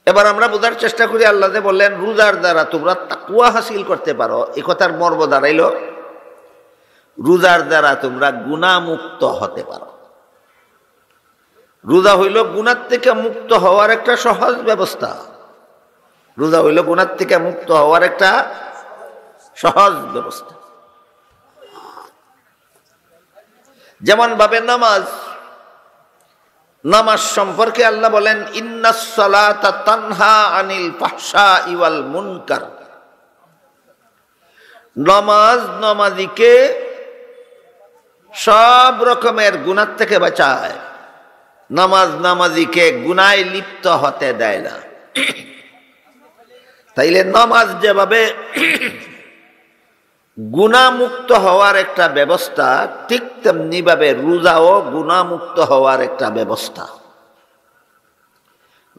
এবার আমরা বোঝার চেষ্টা করি, আল্লাহ যে বললেন রোজার দ্বারা তোমরা তাকওয়া হাসিল করতে পারো, এই কথার মর্ম দাঁড়াইল রোজার দ্বারা তোমরা গুনাহমুক্ত হতে পারো। রোজা হইল গুনাহ থেকে মুক্ত হওয়ার একটা সহজ ব্যবস্থা। রোজা হইল গুনাহ থেকে মুক্ত হওয়ার একটা সহজ ব্যবস্থা। যেমন ভাবে নামাজ সম্পর্কে আল্লাহ বলেন ইন্নাস সালাতা তানহা আনিল ফাহশাই ওয়াল মুনকার। নামাজীকে সব রকমের গুনাহ থেকে বাঁচায়। নামাজীকে গুনায় লিপ্ত হতে দেয় না। তাইলে নামাজ যেভাবে গুনাহমুক্ত হওয়ার একটা ব্যবস্থা, ঠিক তেমনি ভাবে রোজাও গুনাহমুক্ত হওয়ার একটা ব্যবস্থা।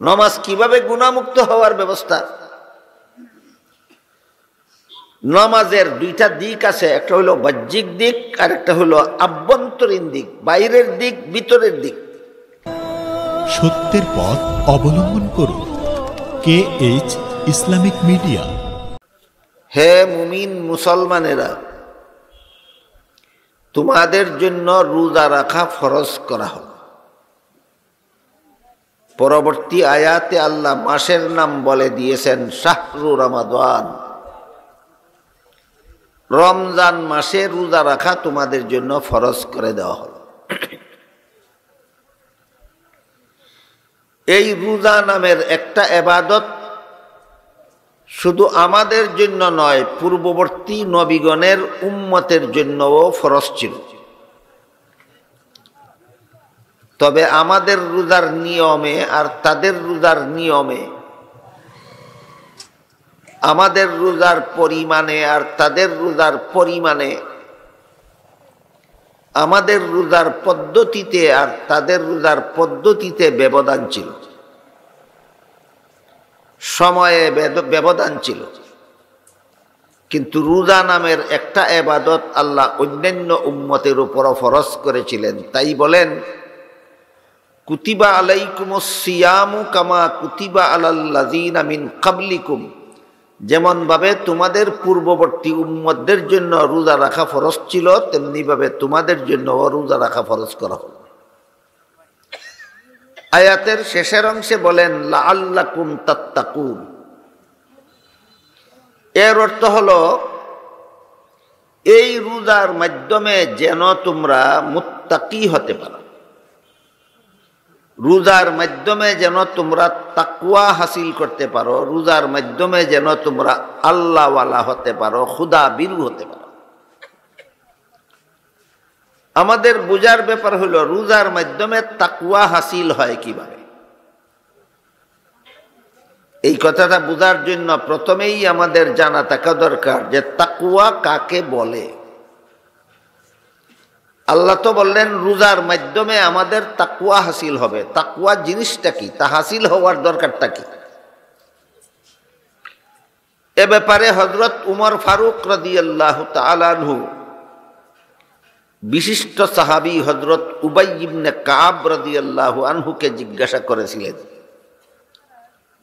নামাজ কিভাবে গুনাহমুক্ত হওয়ার ব্যবস্থা? নামাজের দুইটা দিক আছে, একটা হলো বাহ্যিক দিক আর একটা হলো আভ্যন্তরীণ দিক, বাইরের দিক, ভিতরের দিক। সত্যের পথ অবলম্বন করুন। KH Islamic media. হে মুমিন মুসলমানেরা, তোমাদের জন্য রোজা রাখা ফরজ করা হল। পরবর্তী আয়াতে আল্লাহ মাসের নাম বলে দিয়েছেন শাহরু রমাদান। রমজান মাসে রোজা রাখা তোমাদের জন্য ফরজ করে দেওয়া হল। এই রোজা নামের একটা ইবাদত শুধু আমাদের জন্য নয়, পূর্ববর্তী নবীগণের উম্মতের জন্যও ফরজ ছিল। তবে আমাদের রোজার নিয়মে আর তাদের রোজার নিয়মে, আমাদের রোজার পরিমাণে আর তাদের রোজার পরিমাণে, আমাদের রোজার পদ্ধতিতে আর তাদের রোজার পদ্ধতিতে ব্যবধান ছিল, সময়ে ব্যবধান ছিল। কিন্তু রোজা নামের একটা ইবাদত আল্লাহ অন্যান্য উম্মতের উপরও ফরজ করেছিলেন। তাই বলেন কুতিবা আলাইকুমুস সিয়ামু কামা কুতিবা আলাল্লাযিনা মিন ক্বাবলিকুম। যেমন ভাবে তোমাদের পূর্ববর্তী উম্মতদের জন্য রোজা রাখা ফরজ ছিল, তেমনি ভাবে তোমাদের জন্য রোজা রাখা ফরজ করা হলো। আয়াতের শেষের অংশে বলেন লাআল্লাকুম তাত্তাকুন। এর অর্থ হলো এই রোজার মাধ্যমে যেন তোমরা মুত্তাকি হতে পারো, রোজার মাধ্যমে যেন তোমরা তাকওয়া হাসিল করতে পারো, রোজার মাধ্যমে যেন তোমরা আল্লাহওয়ালা হতে পারো, খুদা বিরু হতে পারো। আমাদের বোঝার ব্যাপার হলো রোজার মাধ্যমে তাকওয়া হাসিল হয় কিভাবে। এই কথাটা বোঝার জন্য প্রথমেই আমাদের জানা থাকা দরকার যে তাকওয়া কাকে বলে। আল্লাহ তো বললেন রোজার মাধ্যমে আমাদের তাকওয়া হাসিল হবে। তাকওয়া জিনিসটা কি, তা হাসিল হওয়ার দরকারটা কি? এ ব্যাপারে হযরত উমর ফারুক রাদিয়াল্লাহু তাআলা আনহু বিশিষ্ট সাহাবী হযরত উবাই ইবনে কাব রাদিয়াল্লাহু আনহুকে জিজ্ঞাসা করেছিলেন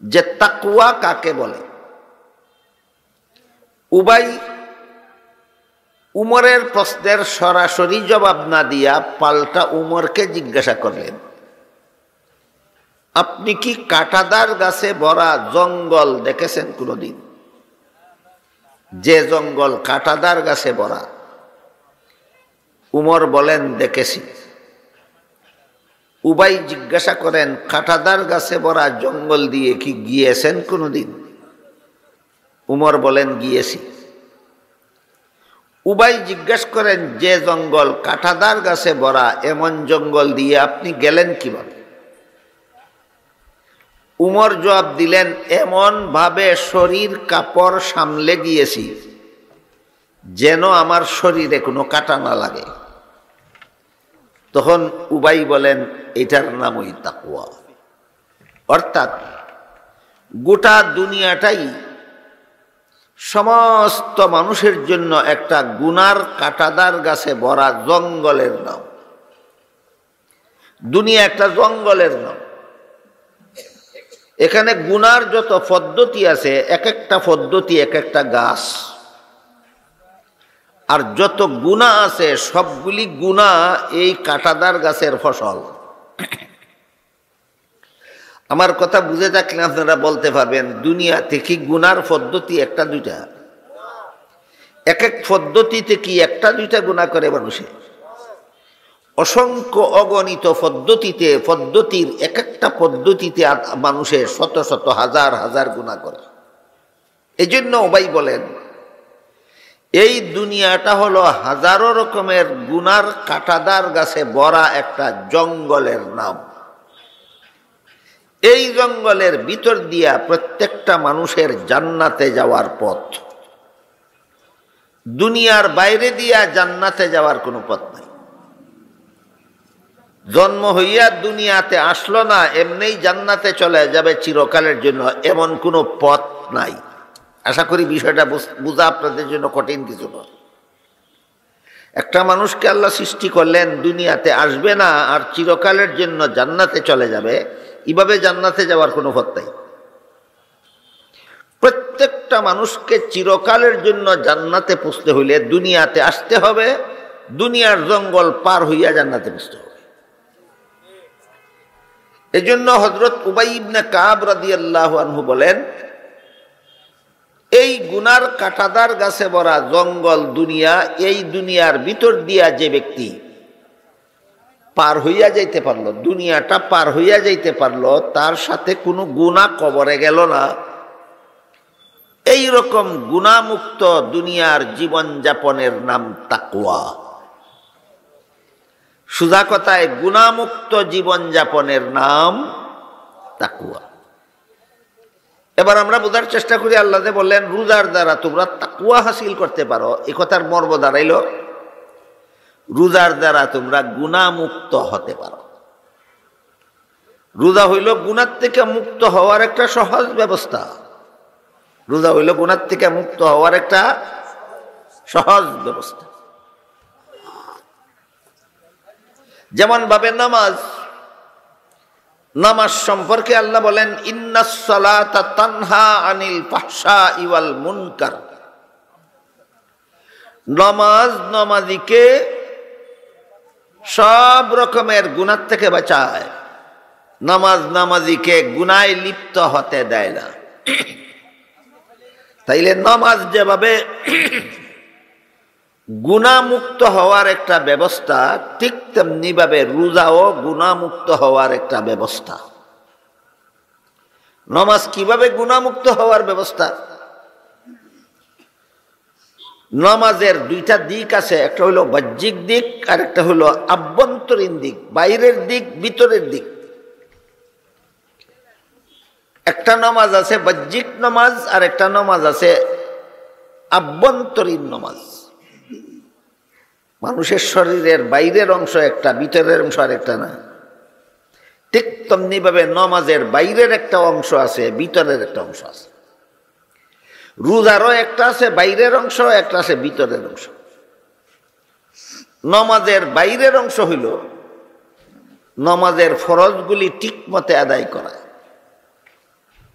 যে তাকওয়া কাকে বলে। উবাই উমরের প্রশ্নের সরাসরি জবাব না দিয়া পাল্টা উমরকে জিজ্ঞাসা করলেন, আপনি কি কাঁটাদার গাছে ভরা জঙ্গল দেখেছেন কোনদিন? যে জঙ্গল কাঁটাদার গাছে ভরা। উমর বলেন দেখেছি। উবাই জিজ্ঞাসা করেন কাঁটাদার গাছে ভরা জঙ্গল দিয়ে কি গিয়েছেন কোনদিন? উমর বলেন গিয়েছি। উবাই জিজ্ঞাসা করেন যে জঙ্গল কাঁটাদার গাছে ভরা, এমন জঙ্গল দিয়ে আপনি গেলেন কিভাবে? উমর জবাব দিলেন এমন ভাবে শরীর কাপড় সামলে গিয়েছি যেন আমার শরীরে কোনো কাঁটা না লাগে। তখন উবাই বলেন এটার নামই তাকওয়া। অর্থাৎ গোটা দুনিয়াটাই সমস্ত মানুষের জন্য একটা গুনার কাঁটাদার গাছে ভরা জঙ্গলের নাম। দুনিয়া একটা জঙ্গলের নাম। এখানে গুনার যত পদ্ধতি আছে, এক একটা পদ্ধতি এক একটা গাছ, আর যত গুনাহ আছে সবগুলি গুনাহ এই কাঁটাদার গাছের ফসল। আমার কথা বুঝে থাকলে আপনারা বলতে পারবেন দুনিয়াতে কি গুনার পদ্ধতি একটা দুইটা? এক এক পদ্ধতিতে কি একটা দুইটা গুনাহ করে মানুষে? অসংখ্য অগণিত পদ্ধতিতে, পদ্ধতির এক একটা পদ্ধতিতে মানুষের শত শত হাজার হাজার গুনাহ করে। এই জন্য ওবাই বলেন এই দুনিয়াটা হলো হাজারো রকমের গুনার কাঁটাদার গাছে ভরা একটা জঙ্গলের নাম। এই জঙ্গলের ভিতর দিয়া প্রত্যেকটা মানুষের জান্নাতে যাওয়ার পথ। দুনিয়ার বাইরে দিয়া জান্নাতে যাওয়ার কোনো পথ নাই। জন্ম হইয়া দুনিয়াতে আসলো না, এমনিই জান্নাতে চলে যাবে চিরকালের জন্য, এমন কোনো পথ নাই। আশা করি বিষয়টা বোঝা আপনাদের জন্য কঠিন কিছু নয়। একটা মানুষকে আল্লাহ সৃষ্টি করলেন, দুনিয়াতে আসবে না আর চিরকালের জন্য জান্নাতে চলে যাবে, এভাবে জান্নাতে যাওয়ার কোনো পথ নাই। প্রত্যেকটা মানুষকে চিরকালের জন্য জান্নাতে পৌঁছতে হইলে দুনিয়াতে আসতে হবে, দুনিয়ার জঙ্গল পার হইয়া জান্নাতে পৌঁছতে হবে। এজন্য হযরত উবাই ইবনে কাব রাদিয়াল্লাহু আনহু বলেন এই গুনার কাঁটাদার গাছে ভরা জঙ্গল দুনিয়া, এই দুনিয়ার ভিতর দিয়া যে ব্যক্তি পার হইয়া যাইতে পারলো, দুনিয়াটা পার হইয়া যাইতে পারলো, তার সাথে কোনো গুনাহ কবরে গেল না, এই রকম গুনাহমুক্ত দুনিয়ার জীবন যাপনের নাম তাকওয়া। সোজা কথায় গুনাহমুক্ত জীবন যাপনের নাম তাকওয়া। এবার আমরা বোঝার চেষ্টা করি, আল্লাহ যে বললেন রোজার দ্বারা তোমরা তাকওয়া হাসিল করতে পারো, এই কথার মর্ম দাঁড়াইল রোজার দ্বারা তোমরা গুনাহমুক্ত হতে পারো। রোজা হইল গুনাহ থেকে মুক্ত হওয়ার একটা সহজ ব্যবস্থা। রোজা হইল গুনাহ থেকে মুক্ত হওয়ার একটা সহজ ব্যবস্থা। যেমন ভাবে নামাজ, নামাজ সম্পর্কে আল্লাহ বলেন ইন্নাস সালাতা তানহা আনিল ফাহশাই ওয়াল মুনকার। নামাজ নামাজিকে সব রকমের গুনাহ থেকে বাঁচায়, নামাজ নামাজিকে গুনাহে লিপ্ত হতে দেয় না। তাইলে নামাজ যেভাবে গুনাহমুক্ত হওয়ার একটা ব্যবস্থা, ঠিক তেমনি ভাবে রোজাও গুনাহমুক্ত হওয়ার একটা ব্যবস্থা। নামাজ কিভাবে গুনাহমুক্ত হওয়ার ব্যবস্থা? নামাজের দুইটা দিক আছে, একটা হলো বাহ্যিক দিক আর একটা হলো আভ্যন্তরীণ দিক, বাইরের দিক ভিতরের দিক। একটা নামাজ আছে বাহ্যিক নামাজ আর একটা নামাজ আছে আভ্যন্তরীণ নামাজ। মানুষের শরীরের বাইরের অংশ একটা, ভিতরের অংশ আর একটা না। ঠিক তেমনি ভাবে নামাজের বাইরের একটা অংশ আছে, ভিতরের একটা অংশ আছে। রোজারও একটা আছে বাইরের অংশ, একটা আছে ভিতরের অংশ। নামাজের বাইরের অংশ হইল নামাজের ফরজগুলি ঠিক মতে আদায় করা,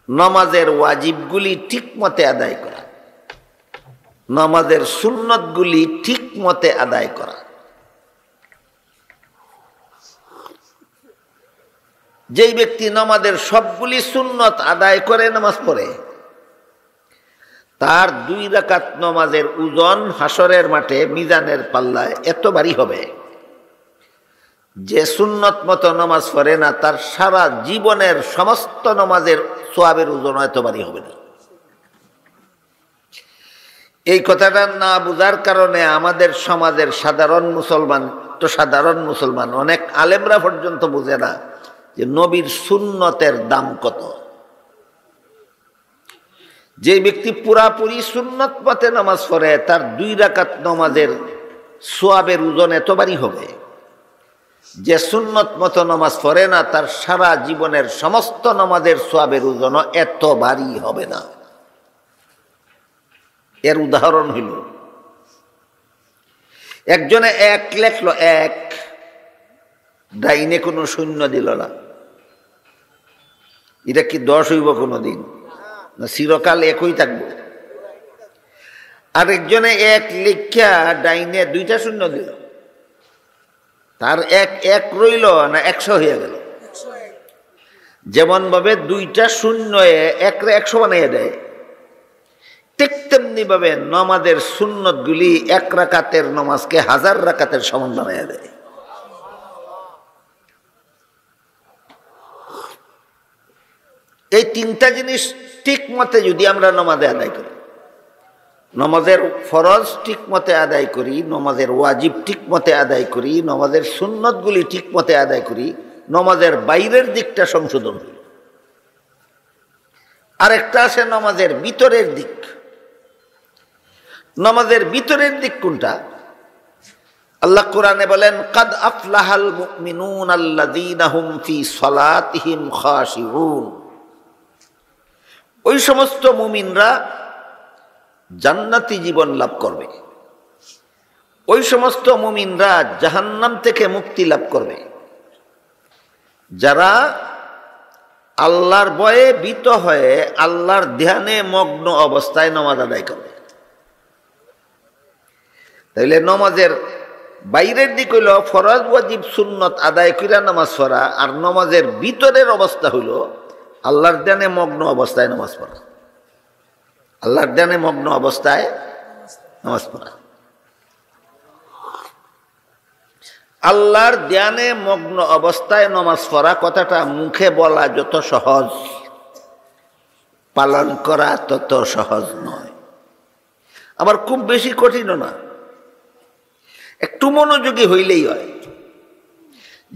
নামাজের ওয়াজিবগুলি ঠিক মতে আদায় করা, নামাজের সুন্নতগুলি ঠিক মতে আদায় করা। যেই ব্যক্তি নামাজের সবগুলি সুন্নত আদায় করে নামাজ পড়ে, তার 2 রাকাত নামাজের ওজন হাসরের মাঠে মিজানের পাল্লায় এত ভারী হবে যে সুন্নত মতো নামাজ পড়ে না, তার সারা জীবনের সমস্ত নামাজের সওয়াবের ওজন এত ভারী হবে না। এই কথাটা না বুঝার কারণে আমাদের সমাজের সাধারণ মুসলমান, তো সাধারণ মুসলমান অনেক আলেমরা পর্যন্ত বুঝে না যে নবীর সুন্নতের দাম কত। যে ব্যক্তি পুরাপুরি সুন্নত পথে নামাজ পড়ে, তার 2 রাকাত নামাজের সওয়াবের ওজন এত ভারী হবে যে সুন্নত মতো নামাজ পড়ে না, তার সারা জীবনের সমস্ত নামাজের সওয়াবের ওজন এত ভারী হবে না। এর উদাহরণ হইল, একজনে 1 লেখলো, 1 ডাইনে কোনো শূন্য দিল না, এটা কি 10 হইব কোনোদিন? না চিরকাল একই থাকবো? আরেকজনে 1 লিখা ডাইনে 2টা শূন্য দিল, তার 1 রইল না 100 হয়ে গেল? যেমন ভাবে 2টা শূন্য 1 100 বানিয়ে দেয়, ঠিক তেমনি ভাবে নমাজের সুন্নত গুলি 1 রাকাতের নমাজকে 1000 রাকাতের সমান বানিয়ে দেয়। এই 3টা জিনিস ঠিক মতে যদি আমরা নমাজে আদায় করি, নমাজের ফরজ ঠিক মতে আদায় করি, নমাজের ওয়াজিব ঠিক মতে আদায় করি, নমাজের সুন্নতগুলি ঠিক মতে আদায় করি, নমাজের বাইরের দিকটা সংশোধন করি। আরেকটা আছে নমাজের ভিতরের দিক। নমাজের ভিতরের দিক কোনটা? আল্লাহ কোরআনে বলেন, কাদ আফলাহাল মুমিনুন আল্লাযীনা হুম ফি সালাতিহিম খাশিউন। ওই সমস্ত মুমিনরা জান্নাতি জীবন লাভ করবে, ওই সমস্ত মুমিনরা জাহান্নাম থেকে মুক্তি লাভ করবে যারা আল্লাহর ভয়ে ভীত হয়ে আল্লাহর ধ্যানে মগ্ন অবস্থায় নামাজ আদায় করবে। তাইলে নামাজের বাইরের দিক হইল ফরজ ওয়াজিব সুন্নত আদায় কইরা নামাজ পড়া, আর নামাজের ভিতরের অবস্থা হইল আল্লাহর ধ্যানে মগ্ন অবস্থায় নামাজ পড়া। আল্লাহর ধ্যানে মগ্ন অবস্থায় নামাজ পড়া। আল্লাহর ধ্যানে মগ্ন অবস্থায় নামাজ পড়া কথাটা মুখে বলা যত সহজ, পালন করা তত সহজ নয়। আবার খুব বেশি কঠিনও না, একটু মনোযোগী হইলেই হয়।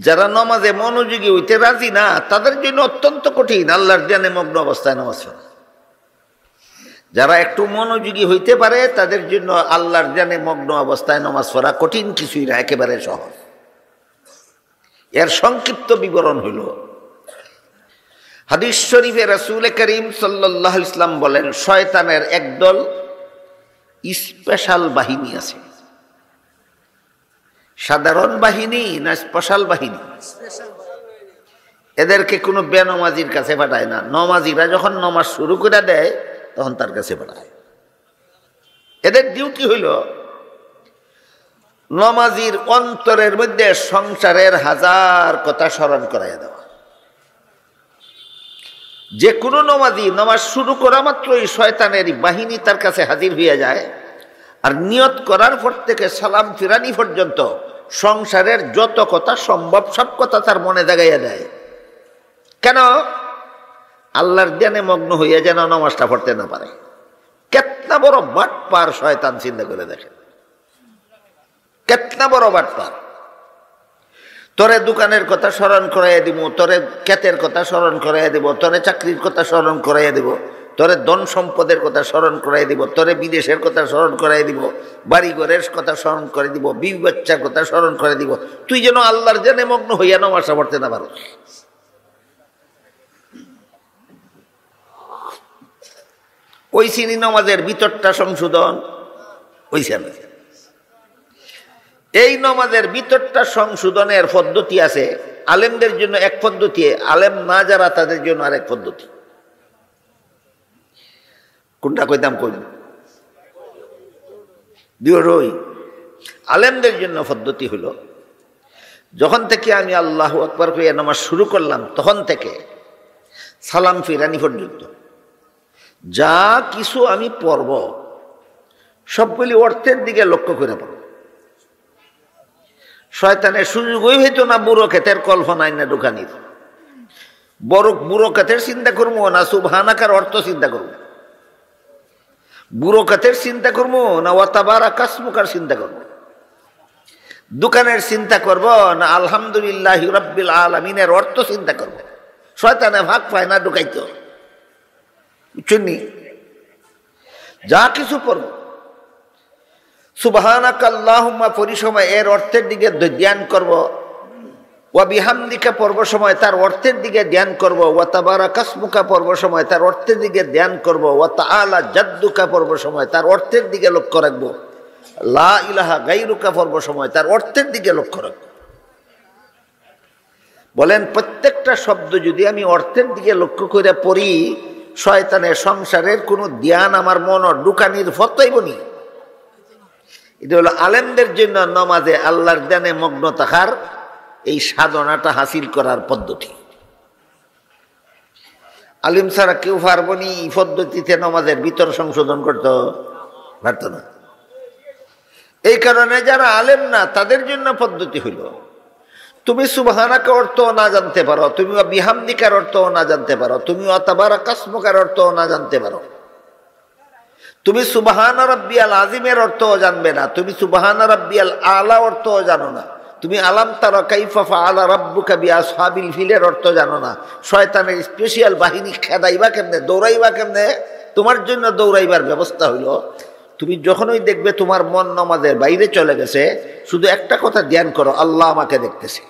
যারা নামাজে মনোযোগী হইতে রাজি না তাদের জন্য অত্যন্ত কঠিন আল্লাহর ধ্যানে মগ্ন অবস্থায় নামাজ পড়া। যারা একটু মনোযোগী হইতে পারে তাদের জন্য আল্লাহর ধ্যানে মগ্ন অবস্থায় নামাজ পড়া কঠিন কিছুই না, একেবারে সহজ। এর সংক্ষিপ্ত বিবরণ হইল, হাদিস শরীফে রাসূল করিম সাল্লাল্লাহু আলাইহি ওয়াসাল্লাম বলেন, শয়তানের একদল স্পেশাল বাহিনী আছে। সাধারণ বাহিনী না স্পেশাল বাহিনী? এদেরকে কোনো বেনমাজির কাছে পাঠায় না, নমাজিরা যখন নমাজ শুরু করে দেয় তখন তার কাছে পাঠায়। এদের ডিউটি হইল নমাজির অন্তরের মধ্যে সংসারের 1000 কথা স্মরণ করাইয়া দেওয়া। যে কোনো নমাজি নামাজ শুরু করা মাত্রই শয়তানের বাহিনী তার কাছে হাজির হইয়া যায়, আর নিয়ত করার পর থেকে সালাম ফিরানি পর্যন্ত সংসারের যত কথা সম্ভব সব কথা তার মনে জাগাইয়া দেয়। কেন? আল্লাহর ধ্যানে মগ্ন হইয়া যেন নামাজটা পড়তে না পারে। কেতনা বড় বাটপার শয়তান, চিন্তা করে দেখেন, কেতনা বড় বাটপার। তোরে দোকানের কথা স্মরণ করাইয়া দিব, তোরে ক্ষেতের কথা স্মরণ করাইয়া দিব, তোরে চাকরির কথা স্মরণ করাইয়া দিব, তোরে ধন সম্পদের কথা স্মরণ করাই দিব, তোরে বিদেশের কথা স্মরণ করাই দিব, বাড়ি ঘরের কথা স্মরণ করে দিব, বিবি বাচ্চার কথা স্মরণ করে দিব, তুই যেন আল্লাহর ধ্যানে মগ্ন হইয়া নামাজ পড়তে না পারো। ওই চিনি নামাজের ভিতরটা সংশোধন হইছে না। এই নামাজের ভিতরটা সংশোধনের পদ্ধতি আছে। আলেমদের জন্য এক পদ্ধতি, আলেম না যারা তাদের জন্য আরেক পদ্ধতি। কোনটা কইতাম কই? দুটোই। আলেমদের জন্য পদ্ধতি হলো, যখন থেকে আমি আল্লাহু আকবার কইয়া নামাজ শুরু করলাম তখন থেকে সালাম ফিরানি পর্যন্ত যা কিছু আমি পড়ব সবগুলি অর্থের দিকে লক্ষ্য করে পড়ব। শয়তানের সুযোগই হইতো না বুড়ো ক্ষেতের কল্পনায় না দোকানির। বড় বুড়ো ক্ষেতের চিন্তা করবো না সুবহানাকার অর্থ চিন্তা করবো, বুড়ো ক্ষেতের চিন্তা করবো না ওয়াতাবারা কাসমুকার চিন্তা করবো, দোকানের চিন্তা করব না আলহামদুলিল্লাহি রাব্বিল আলামিনের অর্থ চিন্তা করব। শয়তানে ভাগ পায় না ঢুকাইতো, বুঝছেন? যা কিছু পড়ব সুবহানাকা আল্লাহুম্মা পড়ি সময় এর অর্থের দিকে ধ্যান করব, ওয়া বিহামদিকা পড়ব সময় তার অর্থের দিকে ধ্যান করব, ওয়া তাবারাকা ইসমুকা পড়ব সময় তার অর্থের দিকে ধ্যান করব, ওয়া তাআলা জাদ্দুকা পড়ব সময় তার অর্থের দিকে লক্ষ্য রাখব, লা ইলাহা গায়রুকা পড়ব সময় তার অর্থের দিকে লক্ষ্য রাখব। বলেন প্রত্যেকটা শব্দ যদি আমি অর্থের দিকে লক্ষ্য করে পড়ি, শয়তানের সংসারের কোনো ধ্যান আমার মন ঢুকানির ফতইবনি। এটা হলো আলেমদের জন্য নমাজে আল্লাহর ধ্যানে মগ্ন থাকার এই সাধনাটা হাসিল করার পদ্ধতি। আলিম ছাড়া কেউ পারবো নি এই পদ্ধতিতে নমাজের ভিতর সংশোধন করতে পারত না। এই কারণে যারা আলেম না তাদের জন্য পদ্ধতি হইল, তুমি সুবহানাকা অর্থ না জানতে পারো, তুমি বিহামদিকার অর্থ না জানতে পারো, তুমি তাবারাকা ইসমুকার অর্থ না জানতে পারো, তুমি সুবহান রাব্বিয়াল আযীমের অর্থ জানবে না, তুমি সুবহান রাব্বিয়াল আলা অর্থ জানো না, তুমি আলাম তারা কাইফা ফাআলা রাব্বুকা বিআসহাবিল ফিলের অর্থ জানো না, শয়তানের স্পেশাল বাহিনী খেদাইবা কেমনে, দৌড়াইবা কেমনে, তোমার জন্য দৌড়াইবার ব্যবস্থা হইল। তুমি যখনই দেখবে তোমার মন নামাজের বাইরে চলে গেছে, শুধু একটা কথা ধ্যান করো, আল্লাহ আমাকে দেখতেছে।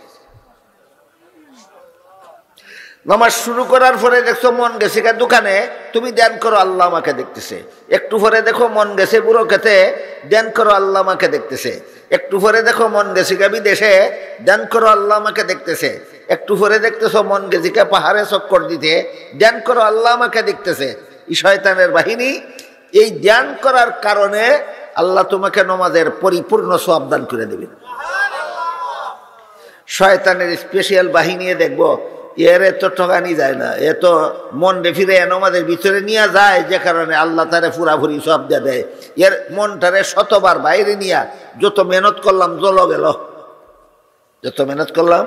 নামাজ শুরু করার পরে দেখছো মন গেছে দোকানে, তুমি ধ্যান করো আল্লাহ আমাকে দেখতেছে। একটু পরে দেখো মন গেছে বুড়ো খেতে, ধ্যান করো আল্লাহ আমাকে দেখতেছে। একটু পরে দেখো মন গেছে বিদেশে, ধ্যান করো আল্লাহ আমাকে দেখতেছে। একটু পরে দেখতেছো মন গেছে পাহাড়ে চক্কর দিতে, ধ্যান করো আল্লাহ আমাকে দেখতেছে। এই শয়তানের বাহিনী এই ধ্যান করার কারণে আল্লাহ তোমাকে নামাজের পরিপূর্ণ সওয়াব দান করে দেবেন। শয়তানের স্পেশাল বাহিনী দেখবো এর তো ঠকানি যায় না, এ তো মন ফিরে নামাজের ভিতরে নিয়ে যায়, যে কারণে আল্লাহ তারে পুরাপুরি সব দিয়ে দেয়। এর মনটারে শতবার বাইরে নিয়ে যত মেহনত করলাম জল গেল, যত মেহনত করলাম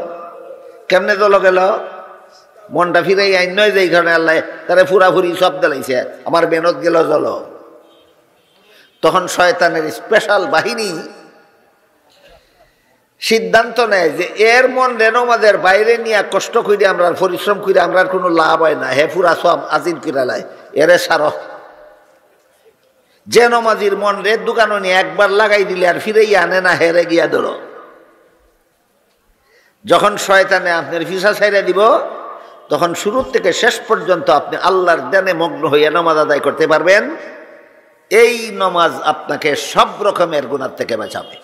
কেমনে জল গেল, মনটা ফিরে আইন নয়, যে কারণে আল্লাহ তারে পুরাপুরি সব দিলাইছে, আমার মেহনত গেল জল। তখন শয়তানের স্পেশাল বাহিনী সিদ্ধান্ত নেয় যে এর মন নামাজের বাইরে নিয়ে কষ্ট করে আমরা পরিশ্রম করে আমরা কোনো লাভ হয় না, হে পুরা সব আজিল করে লাই, এরে সার। যে নমাজির মন রে দোকানো নিয়ে একবার লাগাই দিলে আর ফিরেই আনে না, হেরে গিয়া ধরো। যখন শয়তানে আপনার ফিসা ছাইড়া দিব, তখন শুরু থেকে শেষ পর্যন্ত আপনি আল্লাহর ধ্যানে মগ্ন হইয়া নামাজ আদায় করতে পারবেন। এই নামাজ আপনাকে সব রকমের গুনাহ থেকে বাঁচাবে।